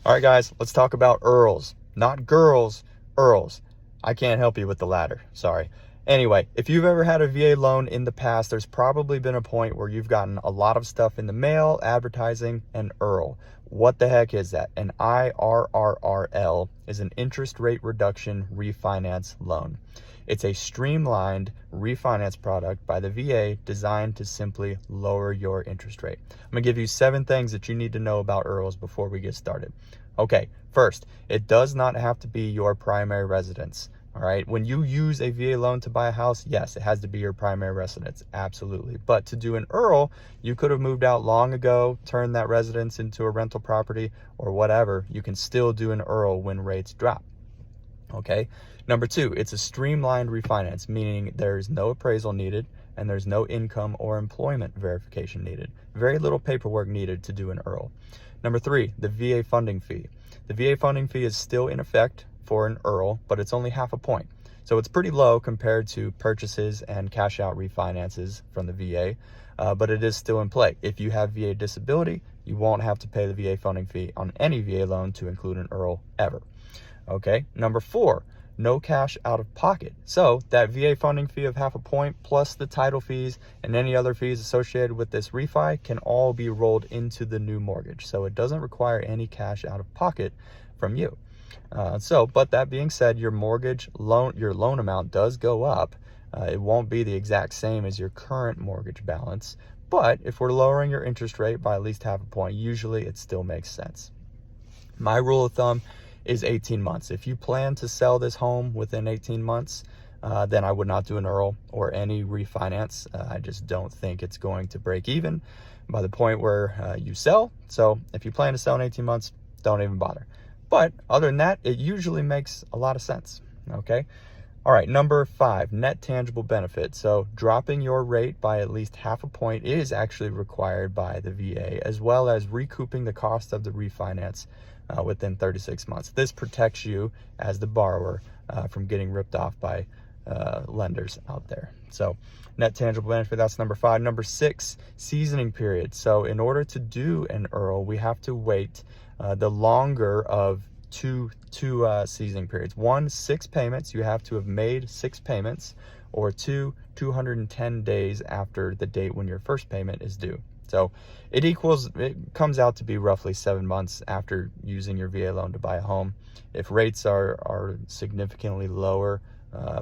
All right, guys, let's talk about IRRRLs. Not girls, IRRRLs. I can't help you with the latter. Sorry. Anyway, if you've ever had a VA loan in the past, there's probably been a point where you've gotten a lot of stuff in the mail, advertising, and IRRRL. What the heck is that? An IRRRL is an interest rate reduction refinance loan. It's a streamlined refinance product by the VA designed to simply lower your interest rate. I'm going to give you 7 things that you need to know about IRRRLs before we get started. Okay, first, it does not have to be your primary residence. All right, when you use a VA loan to buy a house, yes, it has to be your primary residence, absolutely. But to do an IRRRL, you could have moved out long ago, turned that residence into a rental property or whatever. You can still do an IRRRL when rates drop. Okay, number 2, it's a streamlined refinance, meaning there's no appraisal needed and there's no income or employment verification needed. Very little paperwork needed to do an IRRRL. Number 3, the VA funding fee. The VA funding fee is still in effect for an IRRRL, but it's only half a point. So it's pretty low compared to purchases and cash out refinances from the VA, but it is still in play. If you have VA disability, you won't have to pay the VA funding fee on any VA loan to include an IRRRL ever. Okay, number 4, no cash out of pocket. So that VA funding fee of half a point plus the title fees and any other fees associated with this refi can all be rolled into the new mortgage. So it doesn't require any cash out of pocket from you. But that being said, your loan amount does go up. It won't be the exact same as your current mortgage balance, but if we're lowering your interest rate by at least half a point, usually it still makes sense. My rule of thumb is 18 months. If you plan to sell this home within 18 months, then I would not do an IRRRL or any refinance. I just don't think it's going to break even by the point where you sell. So if you plan to sell in 18 months, don't even bother. But other than that, it usually makes a lot of sense. Okay. All right. Number 5, net tangible benefit. So dropping your rate by at least half a point is actually required by the VA, as well as recouping the cost of the refinance within 36 months. This protects you as the borrower from getting ripped off by lenders out there. So net tangible benefit, that's number 5. Number 6, seasoning period. So in order to do an IRRRL, we have to wait the longer of two seasoning periods. 1, 6 payments. You have to have made 6 payments, or 2, 210 days after the date when your first payment is due. So it comes out to be roughly 7 months after using your VA loan to buy a home. If rates are significantly lower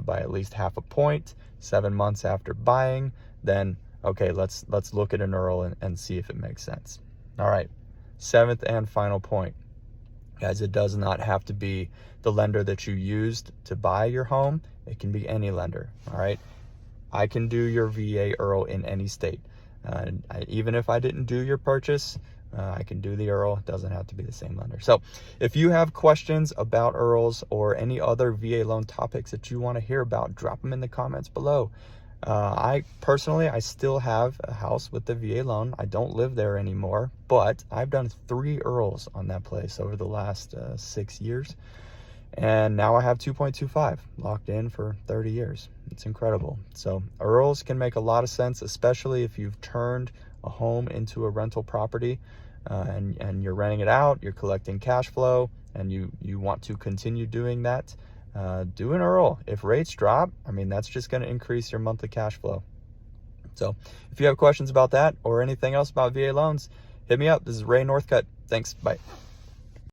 by at least half a point, 7 months after buying, then okay, let's look at an IRRRL and see if it makes sense. All right, 7th and final point. Guys, it does not have to be the lender that you used to buy your home. It can be any lender. All right, I can do your VA IRRRL in any state. Even if I didn't do your purchase, I can do the IRRRL. It doesn't have to be the same lender. So if you have questions about IRRRLs or any other VA loan topics that you want to hear about, drop them in the comments below. I still have a house with the VA loan. I don't live there anymore, but I've done 3 IRRRLs on that place over the last 6 years. And now I have 2.25 locked in for 30 years. It's incredible. So IRRRLs can make a lot of sense, especially if you've turned a home into a rental property and you're renting it out, you're collecting cash flow, and you want to continue doing that. Do an IRRRL. If rates drop, I mean, that's just going to increase your monthly cash flow. So if you have questions about that or anything else about VA loans, hit me up. This is Ray Northcutt. Thanks. Bye.